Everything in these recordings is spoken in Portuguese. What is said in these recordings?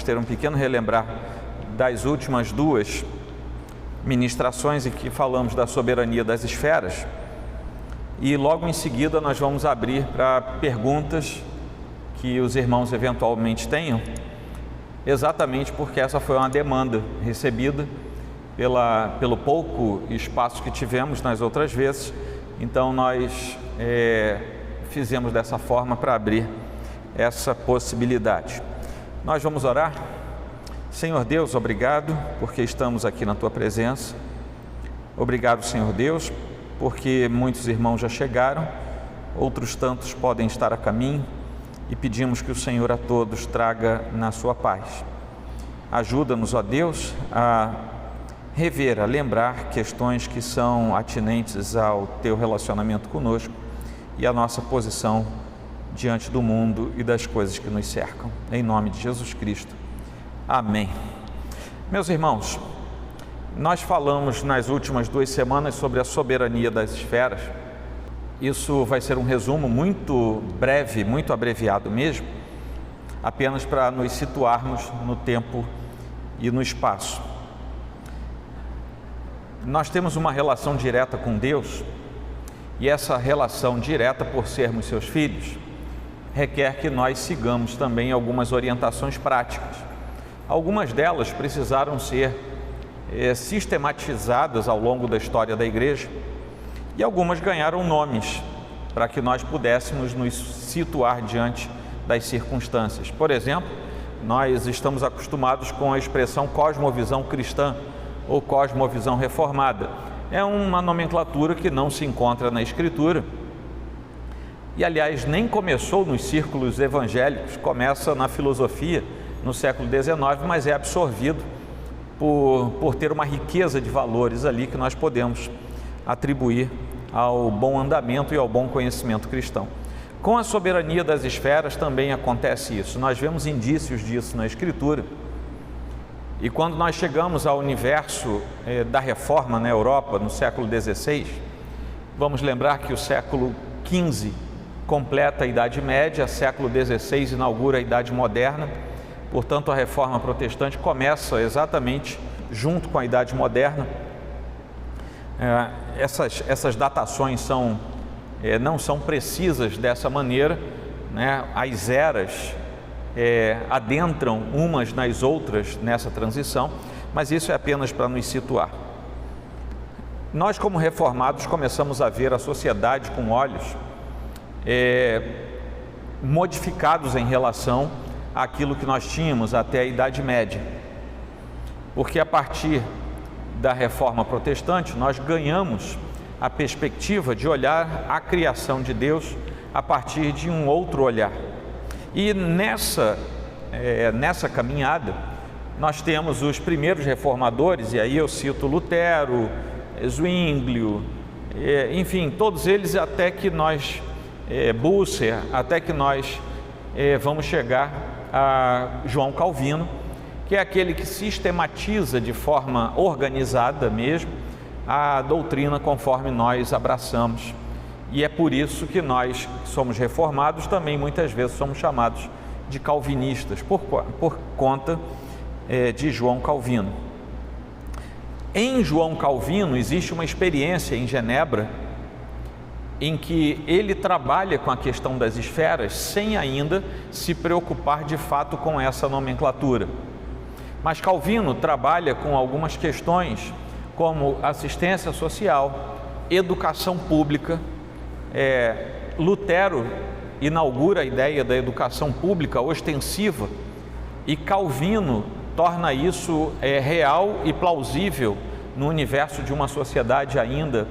vamos ter um pequeno relembrar das últimas duas ministrações em que falamos da soberania das esferas. E logo em seguida nós vamos abrir para perguntas que os irmãos eventualmente tenham, exatamente porque essa foi uma demanda recebida pelo pouco espaço que tivemos nas outras vezes. Então nós fizemos dessa forma para abrir essa possibilidade. Nós vamos orar. Senhor Deus, obrigado porque estamos aqui na Tua presença. Obrigado, Senhor Deus, porque muitos irmãos já chegaram, outros tantos podem estar a caminho, e pedimos que o Senhor a todos traga na sua paz. Ajuda-nos, ó Deus, a rever, a lembrar questões que são atinentes ao Teu relacionamento conosco e à nossa posição diante do mundo e das coisas que nos cercam. Em nome de Jesus Cristo. Amém. Meus irmãos, nós falamos nas últimas 2 semanas sobre a soberania das esferas. Isso vai ser um resumo muito breve, muito abreviado mesmo, apenas para nos situarmos no tempo e no espaço. Nós temos uma relação direta com Deus, e essa relação direta, por sermos seus filhos, requer que nós sigamos também algumas orientações práticas. Algumas delas precisaram ser sistematizadas ao longo da história da igreja, e algumas ganharam nomes para que nós pudéssemos nos situar diante das circunstâncias. Por exemplo, nós estamos acostumados com a expressão cosmovisão cristã ou cosmovisão reformada. É uma nomenclatura que não se encontra na Escritura e, aliás, nem começou nos círculos evangélicos, começa na filosofia no século XIX, mas é absorvido por ter uma riqueza de valores ali que nós podemos atribuir ao bom andamento e ao bom conhecimento cristão. Com a soberania das esferas também acontece isso. Nós vemos indícios disso na Escritura. E quando nós chegamos ao universo da Reforma na Europa, no século XVI, vamos lembrar que o século XV completa a Idade Média, século XVI inaugura a Idade Moderna. Portanto, a Reforma Protestante começa exatamente junto com a Idade Moderna. Essas datações não são precisas dessa maneira, né? As eras adentram umas nas outras nessa transição, mas isso é apenas para nos situar. Nós, como reformados, começamos a ver a sociedade com olhos modificados em relação àquilo que nós tínhamos até a Idade Média, porque a partir da Reforma Protestante nós ganhamos a perspectiva de olhar a criação de Deus a partir de um outro olhar. E nessa caminhada nós temos os primeiros reformadores, e aí eu cito Lutero, Zwinglio, enfim, todos eles, até que nós, Busser, até que nós vamos chegar a João Calvino, que é aquele que sistematiza de forma organizada mesmo a doutrina conforme nós abraçamos. E é por isso que nós somos reformados, também muitas vezes somos chamados de calvinistas, por conta de João Calvino. Em João Calvino existe uma experiência em Genebra em que ele trabalha com a questão das esferas sem ainda se preocupar de fato com essa nomenclatura. Mas Calvino trabalha com algumas questões como assistência social, educação pública. Lutero inaugura a ideia da educação pública ostensiva e Calvino torna isso real e plausível no universo de uma sociedade ainda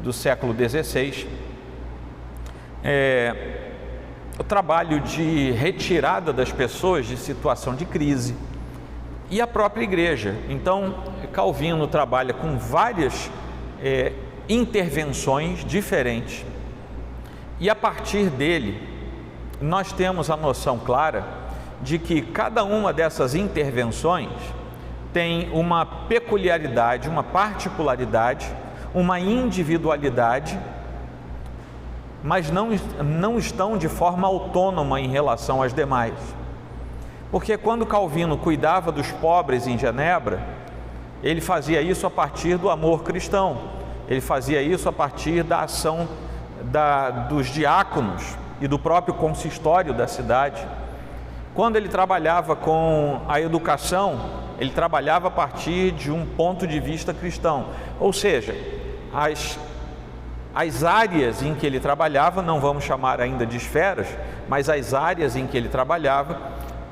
do século XVI. O trabalho de retirada das pessoas de situação de crise e a própria igreja. Então, Calvino trabalha com várias intervenções diferentes e a partir dele nós temos a noção clara de que cada uma dessas intervenções tem uma peculiaridade, uma particularidade, uma individualidade, mas não estão de forma autônoma em relação às demais. Porque quando Calvino cuidava dos pobres em Genebra, ele fazia isso a partir do amor cristão, ele fazia isso a partir da ação dos diáconos e do próprio consistório da cidade. Quando ele trabalhava com a educação, ele trabalhava a partir de um ponto de vista cristão, ou seja, as áreas em que ele trabalhava, não vamos chamar ainda de esferas, mas as áreas em que ele trabalhava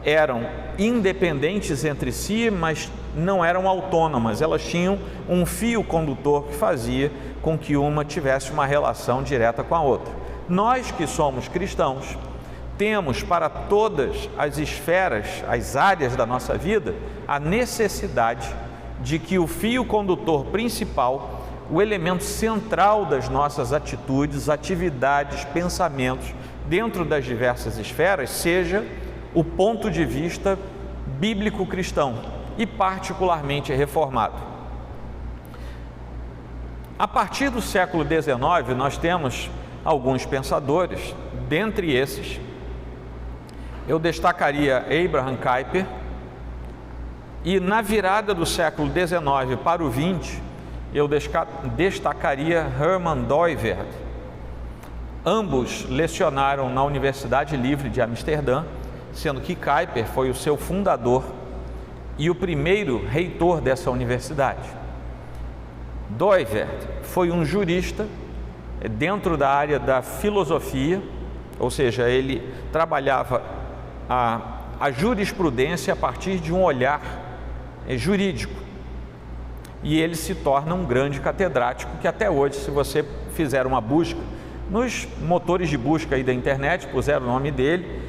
eram independentes entre si, mas não eram autônomas, elas tinham um fio condutor que fazia com que uma tivesse uma relação direta com a outra. Nós que somos cristãos, temos para todas as esferas, as áreas da nossa vida, a necessidade de que o fio condutor principal, o elemento central das nossas atitudes, atividades, pensamentos, dentro das diversas esferas, seja o ponto de vista bíblico cristão e particularmente reformado. A partir do século XIX, nós temos alguns pensadores, dentre esses, eu destacaria Abraham Kuyper, e na virada do século XIX para o XX, eu destacaria Herman Dooyeweerd. Ambos lecionaram na Universidade Livre de Amsterdã, sendo que Kuyper foi o seu fundador e o primeiro reitor dessa universidade. Dooyeweerd foi um jurista dentro da área da filosofia, ou seja, ele trabalhava a jurisprudência a partir de um olhar jurídico. E ele se torna um grande catedrático que até hoje, se você fizer uma busca, nos motores de busca aí da internet, puser o nome dele,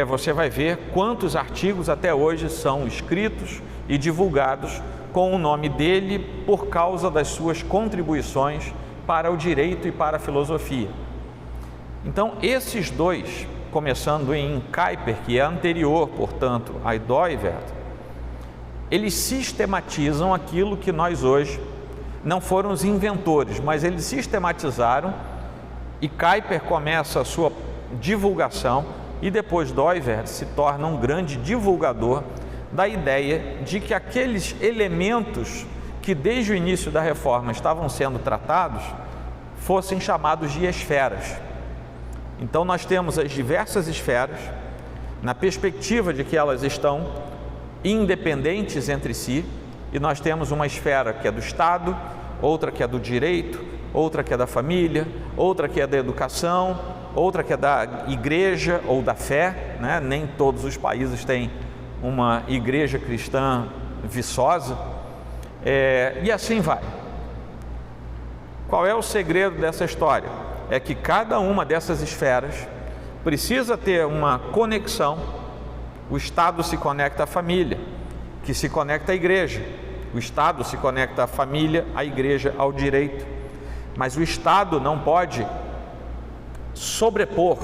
você vai ver quantos artigos até hoje são escritos e divulgados com o nome dele por causa das suas contribuições para o direito e para a filosofia. Então, esses dois, começando em Kuyper, que é anterior, portanto, a Dooyeweerd, eles sistematizam aquilo que nós hoje, não foram os inventores, mas eles sistematizaram, e Kuyper começa a sua divulgação, e depois Dooyeweerd se torna um grande divulgador da ideia de que aqueles elementos que desde o início da reforma estavam sendo tratados, fossem chamados de esferas. Então nós temos as diversas esferas, na perspectiva de que elas estão independentes entre si, e nós temos uma esfera que é do Estado, outra que é do direito, outra que é da família, outra que é da educação, outra que é da igreja ou da fé, né? Nem todos os países têm uma igreja cristã viçosa, e assim vai. Qual é o segredo dessa história? É que cada uma dessas esferas precisa ter uma conexão. O Estado se conecta à família, que se conecta à igreja. O Estado se conecta à família, à igreja, ao direito. Mas o Estado não pode sobrepor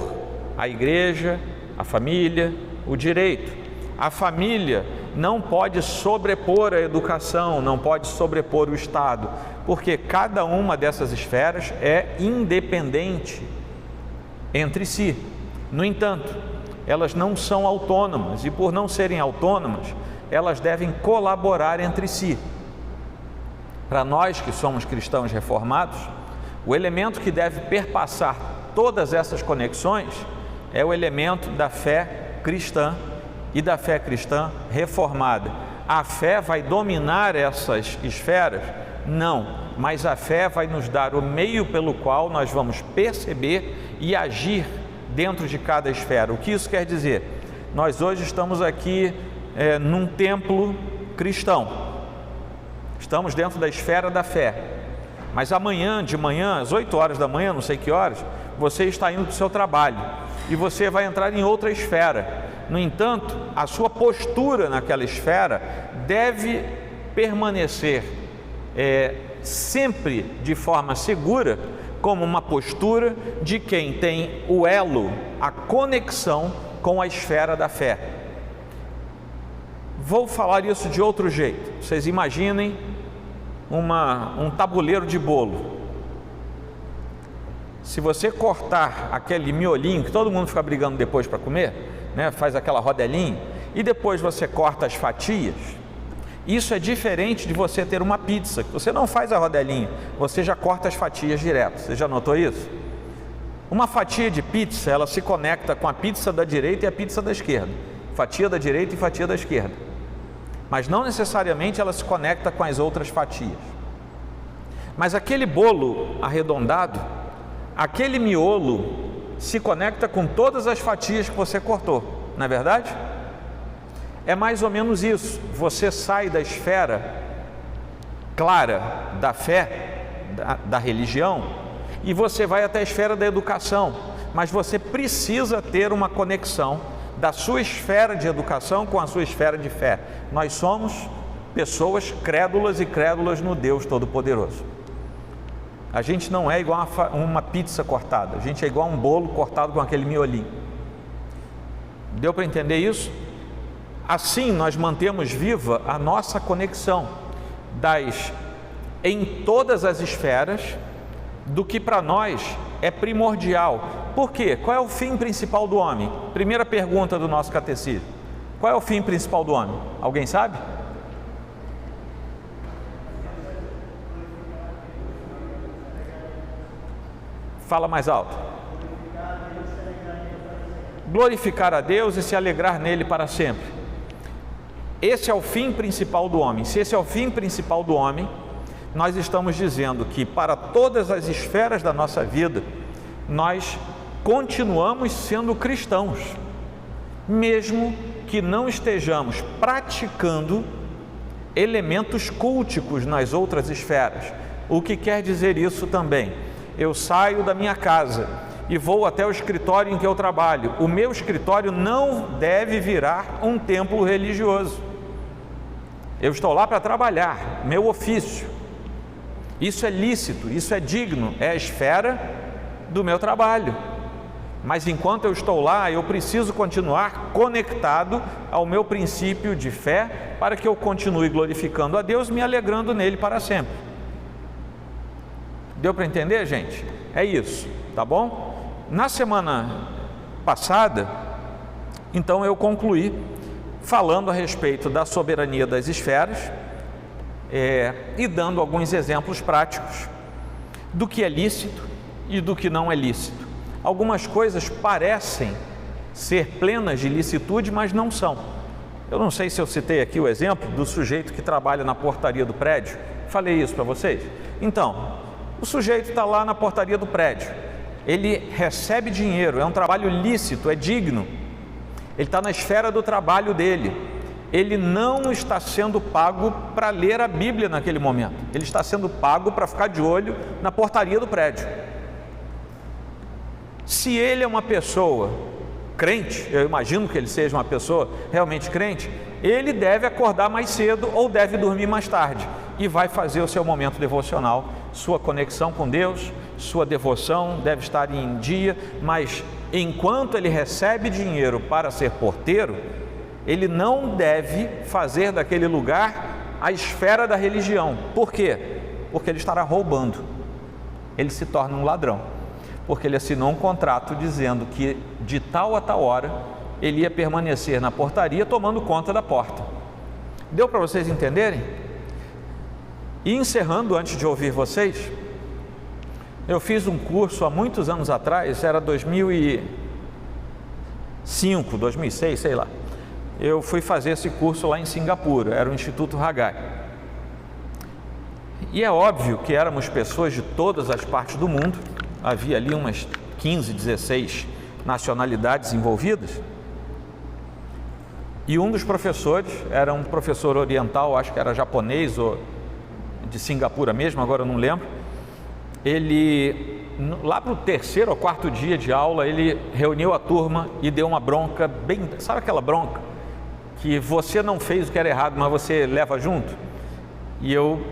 a igreja, a família, o direito. A família não pode sobrepor a educação, não pode sobrepor o Estado, porque cada uma dessas esferas é independente entre si. No entanto, elas não são autônomas, e por não serem autônomas, elas devem colaborar entre si. Para nós que somos cristãos reformados, o elemento que deve perpassar todas essas conexões é o elemento da fé cristã e da fé cristã reformada. A fé vai dominar essas esferas? Não, mas a fé vai nos dar o meio pelo qual nós vamos perceber e agir dentro de cada esfera. O que isso quer dizer? Nós hoje estamos aqui num templo cristão, estamos dentro da esfera da fé, mas amanhã, de manhã, às 8 horas da manhã, não sei que horas, você está indo para o seu trabalho e você vai entrar em outra esfera. No entanto, a sua postura naquela esfera deve permanecer sempre de forma segura, como uma postura de quem tem o elo, a conexão com a esfera da fé. Vou falar isso de outro jeito. Vocês imaginem um tabuleiro de bolo. Se você cortar aquele miolinho que todo mundo fica brigando depois para comer, né, faz aquela rodelinha, e depois você corta as fatias, isso é diferente de você ter uma pizza, que você não faz a rodelinha, você já corta as fatias direto. Você já notou isso? Uma fatia de pizza, ela se conecta com a pizza da direita e a pizza da esquerda, fatia da direita e fatia da esquerda, mas não necessariamente ela se conecta com as outras fatias. Mas aquele bolo arredondado, aquele miolo se conecta com todas as fatias que você cortou, não é verdade? É mais ou menos isso. Você sai da esfera clara da fé, da religião, e você vai até a esfera da educação, mas você precisa ter uma conexão da sua esfera de educação com a sua esfera de fé. Nós somos pessoas crédulas e crédulas no Deus Todo-Poderoso. A gente não é igual a uma pizza cortada, a gente é igual a um bolo cortado com aquele miolinho. Deu para entender isso? Assim nós mantemos viva a nossa conexão em todas as esferas do que para nós é primordial. Por quê? Qual é o fim principal do homem? Primeira pergunta do nosso catecismo. Qual é o fim principal do homem? Alguém sabe? Fala mais alto. Glorificar a Deus e se alegrar nele para sempre. Esse é o fim principal do homem. Se esse é o fim principal do homem, nós estamos dizendo que para todas as esferas da nossa vida, nós continuamos sendo cristãos, mesmo que não estejamos praticando elementos culticos nas outras esferas. O que quer dizer isso também? Eu saio da minha casa e vou até o escritório em que eu trabalho. O meu escritório não deve virar um templo religioso. Eu estou lá para trabalhar, meu ofício. Isso é lícito, isso é digno, é a esfera do meu trabalho. Mas enquanto eu estou lá, eu preciso continuar conectado ao meu princípio de fé, para que eu continue glorificando a Deus, me alegrando nele para sempre. Deu para entender, gente? É isso, tá bom? Na semana passada, então eu concluí falando a respeito da soberania das esferas e dando alguns exemplos práticos do que é lícito e do que não é lícito. Algumas coisas parecem ser plenas de licitude, mas não são. Eu não sei se eu citei aqui o exemplo do sujeito que trabalha na portaria do prédio. Falei isso para vocês? Então, o sujeito está lá na portaria do prédio, ele recebe dinheiro, é um trabalho lícito, é digno, ele está na esfera do trabalho dele, ele não está sendo pago para ler a Bíblia naquele momento, ele está sendo pago para ficar de olho na portaria do prédio. Se ele é uma pessoa crente, eu imagino que ele seja uma pessoa realmente crente, ele deve acordar mais cedo ou deve dormir mais tarde e vai fazer o seu momento devocional, sua conexão com Deus, sua devoção deve estar em dia, mas enquanto ele recebe dinheiro para ser porteiro, ele não deve fazer daquele lugar a esfera da religião. Por quê? Porque ele estará roubando, ele se torna um ladrão, porque ele assinou um contrato dizendo que de tal a tal hora ele ia permanecer na portaria tomando conta da porta. Deu para vocês entenderem? E encerrando, antes de ouvir vocês, eu fiz um curso há muitos anos atrás, era 2005, 2006, sei lá. Eu fui fazer esse curso lá em Singapura, era o Instituto Hagai. E é óbvio que éramos pessoas de todas as partes do mundo, havia ali umas 15, 16 nacionalidades envolvidas. E um dos professores era um professor oriental, acho que era japonês ou de Singapura mesmo, agora eu não lembro. Ele, lá para o terceiro ou quarto dia de aula, ele reuniu a turma e deu uma bronca bem, sabe aquela bronca que você não fez o que era errado, mas você leva junto? E eu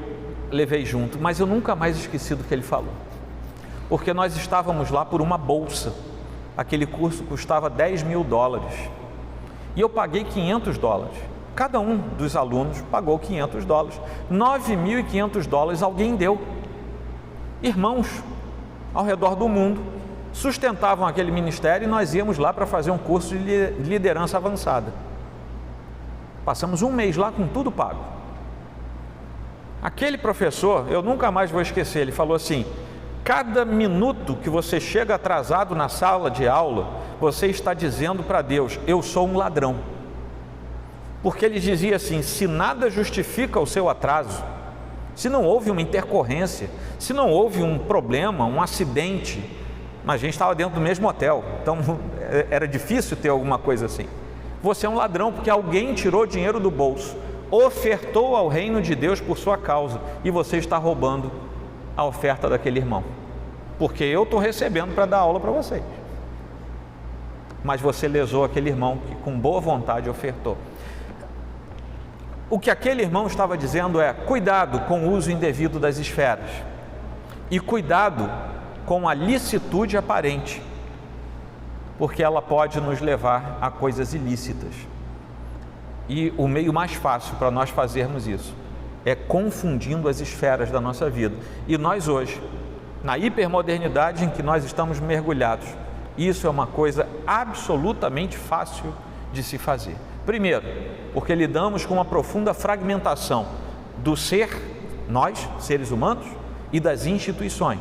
levei junto, mas eu nunca mais esqueci do que ele falou, porque nós estávamos lá por uma bolsa. Aquele curso custava $10.000 e eu paguei $500. Cada um dos alunos pagou $500. $9.500 alguém deu. Irmãos ao redor do mundo sustentavam aquele ministério e nós íamos lá para fazer um curso de liderança avançada. Passamos um mês lá com tudo pago. Aquele professor, eu nunca mais vou esquecer, ele falou assim: cada minuto que você chega atrasado na sala de aula, você está dizendo para Deus, eu sou um ladrão. Porque ele dizia assim: se nada justifica o seu atraso, se não houve uma intercorrência, se não houve um problema, um acidente, mas a gente estava dentro do mesmo hotel, então era difícil ter alguma coisa assim. Você é um ladrão porque alguém tirou dinheiro do bolso, ofertou ao reino de Deus por sua causa, e você está roubando a oferta daquele irmão, porque eu estou recebendo para dar aula para vocês, mas você lesou aquele irmão que com boa vontade ofertou. O que aquele irmão estava dizendo é: cuidado com o uso indevido das esferas e cuidado com a licitude aparente, porque ela pode nos levar a coisas ilícitas. E o meio mais fácil para nós fazermos isso é confundindo as esferas da nossa vida. E nós hoje, na hipermodernidade em que nós estamos mergulhados, isso é uma coisa absolutamente fácil de se fazer. Primeiro, porque lidamos com uma profunda fragmentação do ser, nós, seres humanos, e das instituições.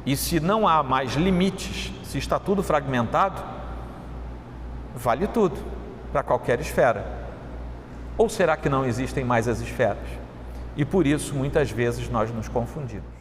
E se não há mais limites, se está tudo fragmentado, vale tudo, para qualquer esfera. Ou será que não existem mais as esferas? E por isso, muitas vezes, nós nos confundimos.